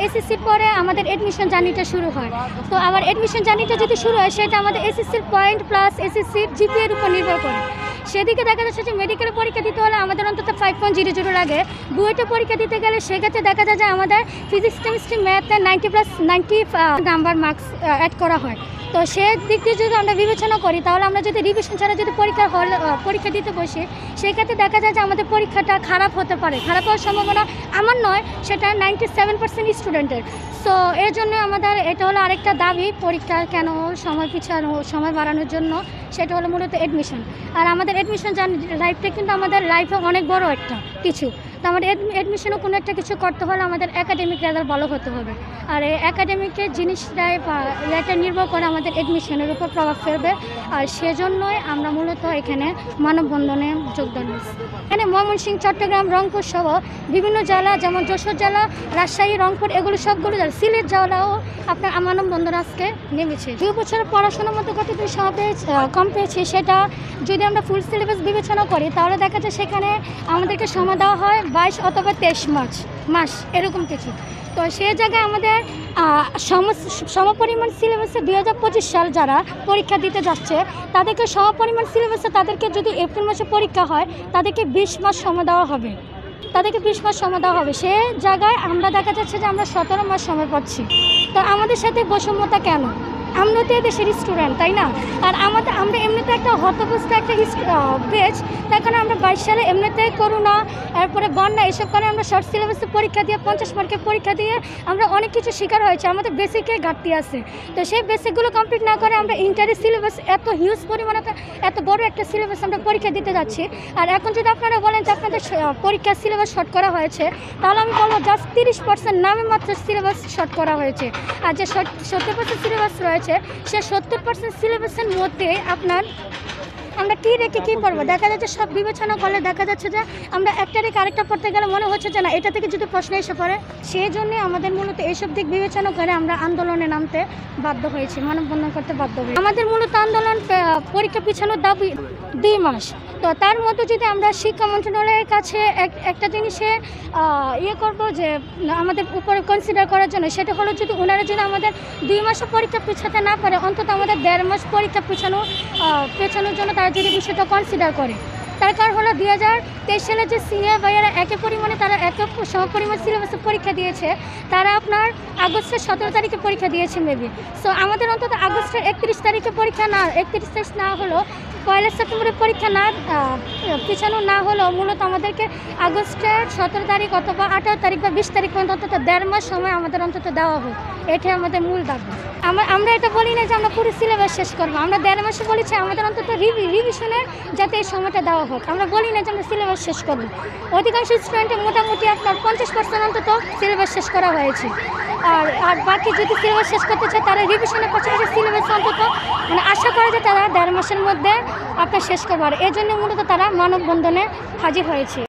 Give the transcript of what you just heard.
এসএসসির পরে আমাদের অ্যাডমিশন জার্নিটা শুরু হয়। তো আবার অ্যাডমিশন জার্নিটা যদি শুরু হয় সেটা আমাদের এসএসসির পয়েন্ট প্লাস এসএসসির জিপিএর উপর নির্ভর করে। সেদিকে দেখা যাচ্ছে যে মেডিকেল পরীক্ষা দিতে হলে আমাদের অন্তত 5.00 লাগে। বুয়েটে পরীক্ষা দিতে গেলে সেক্ষেত্রে দেখা যায় যে আমাদের ফিজিক্স কেমিস্ট্রি ম্যাথে 90+90 নাম্বার মার্কস অ্যাড করা হয়। তো সে দিক দিয়ে যদি আমরা বিবেচনা করি তাহলে আমরা যদি রিভিশন ছাড়া যদি পরীক্ষা দিতে বসি সেক্ষেত্রে দেখা যায় যে আমাদের পরীক্ষাটা খারাপ হতে পারে। খারাপ হওয়ার সম্ভাবনা আমার নয়, সেটা 97% স্টুডেন্টের। সো এর জন্য আমাদের এটা হলো আরেকটা দাবি পরীক্ষা কেন সময় বাড়ানোর জন্য, সেটা হলো মূলত অ্যাডমিশন। আর আমাদের অ্যাডমিশন লাইফটা কিন্তু আমাদের লাইফে অনেক বড় একটা কিছু। তো আমাদের অ্যাডমিশনও কোনো একটা কিছু করতে হলে আমাদের একাডেমিক রেজাল্ট ভালো হতে হবে। আর এই একাডেমিকের জিনিসটাই এটা নির্ভর করে আমাদের অ্যাডমিশনের উপর প্রভাব ফেলবে। আর সেজন্যই আমরা মূলত এখানে মানববন্ধনে যোগদান দিচ্ছি। এখানে ময়মনসিংহ, চট্টগ্রাম, রংপুর সহ বিভিন্ন জেলা, যেমন যশোর জেলা, রাজশাহী, রংপুর, এগুলো সবগুলো জেলা, সিলেট জেলাও আপনার মানববন্ধন আজকে নেমেছে। 2 বছরের পড়াশোনার মতো কতটুকু কম পেয়েছি সেটা যদি আমরা ফুল সিলেবাস বিবেচনা করি তাহলে দেখা যায় সেখানে আমাদেরকে সময় দেওয়া হয় 22 অথবা 23 মাস এরকম কিছু। তো সেই জায়গায় আমাদের সমপরিমাণ সিলেবাসে 2025 সাল যারা পরীক্ষা দিতে যাচ্ছে তাদেরকে সমপরিমাণ সিলেবাসে তাদেরকে যদি এপ্রিল মাসে পরীক্ষা হয় তাদেরকে 20 মাস সময় দেওয়া হবে। সে জায়গায় আমরা দেখা যাচ্ছে যে আমরা 17 মাস সময় পাচ্ছি। তো আমাদের সাথে বৈষম্যতা কেন? আমরা তো দেশের স্টুডেন্ট, তাই না? আর আমরা এমনিতে একটা হতবস্থা একটা পেজ, তার কারণে আমরা 22 সালে এমনিতে করোনা, এরপরে বন্যা, এসব কারণে আমরা শর্ট সিলেবাসে পরীক্ষা দিয়ে 50 মার্কের পরীক্ষা দিয়ে আমরা অনেক কিছু শিকার হয়েছে। আমাদের বেসিকে ঘাটতি আছে। তো সেই বেসিকগুলো কমপ্লিট না করে আমরা ইন্টারের সিলেবাস এত হিউজ পরিমাণে এত বড় একটা সিলেবাস আমরা পরীক্ষা দিতে যাচ্ছি। আর এখন যদি আপনারা বলেন যে আপনাদের পরীক্ষার সিলেবাস শর্ট করা হয়েছে, তাহলে আমি বলবো জাস্ট 30% নামে মাত্র সিলেবাস শর্ট করা হয়েছে। আর যে 70% সিলেবাস রয়েছে সে 70% সিলেবাসের মধ্যে আমরা কী রেখে কী পড়বো? দেখা যাচ্ছে সব বিবেচনা করলে দেখা যাচ্ছে যে আমরা একটা রেখে আরেকটা পড়তে গেলে মনে হচ্ছে যে না, এটা থেকে যদি প্রশ্ন এসে পড়ে। সেই জন্যে আমাদের মূলত এইসব দিক বিবেচনা করে আমরা আন্দোলনে নামতে বাধ্য হয়েছি, মানববন্ধন করতে বাধ্য হয়েছি। আমাদের মূলত আন্দোলন পরীক্ষা পিছানোর দাবি 2 মাস। তো তার মধ্যে যদি আমরা শিক্ষা মন্ত্রণালয়ের কাছে একটা জিনিসে করব যে আমাদের উপরে কনসিডার করার জন্য, সেটা হলো যদি ওনারা যদি আমাদের 2 মাসও পরীক্ষা পিছাতে না পারে, অন্তত আমাদের 1.5 মাস পরীক্ষা পেছানোর জন্য তারা যদি বিষয়টা কনসিডার করে। তার কারণ হলো 2023 সালে যে সিনিয়র ভাইয়ারা একই পরিমাণে তারা সমপরিমাণ সিলেবাসে পরীক্ষা দিয়েছে, তারা আপনার আগস্টের 17 তারিখে পরীক্ষা দিয়েছে মেবি। সো আমাদের অন্তত আগস্টের 31 তারিখে পরীক্ষা না, 31 তারিখ না হলো 1 সেপ্টেম্বরের পরীক্ষা না পিছানো না হলেও মূলত আমাদেরকে আগস্টের 17 তারিখ অথবা 18 তারিখ বা 20 তারিখ পর্যন্ত অন্তত 1.5 মাস সময় আমাদের অন্তত দেওয়া হোক। এটাই আমাদের মূল দাবি। আমরা এটা বলি না যে আমরা পুরো সিলেবাস শেষ করবো, আমরা 1.5 মাসে বলেছি আমাদের অন্তত রিভিশনের যাতে এই সময়টা দেওয়া হোক। আমরা বলি না যে আমরা সিলেবাস শেষ করবো। অধিকাংশ স্টুডেন্টের মোটামুটি আপনার 50% অন্তত সিলেবাস শেষ করা হয়েছে। আর বাকি যদি সিলেবাস শেষ করতে চায় তারা রিভিশনের পাশাপাশি সিলেবাস অন্তত আশা করে যে তারা 1.5 মাসের মধ্যে আপনার শেষ করবার। এই জন্য মূলত তারা মানববন্ধনে হাজির হয়েছে।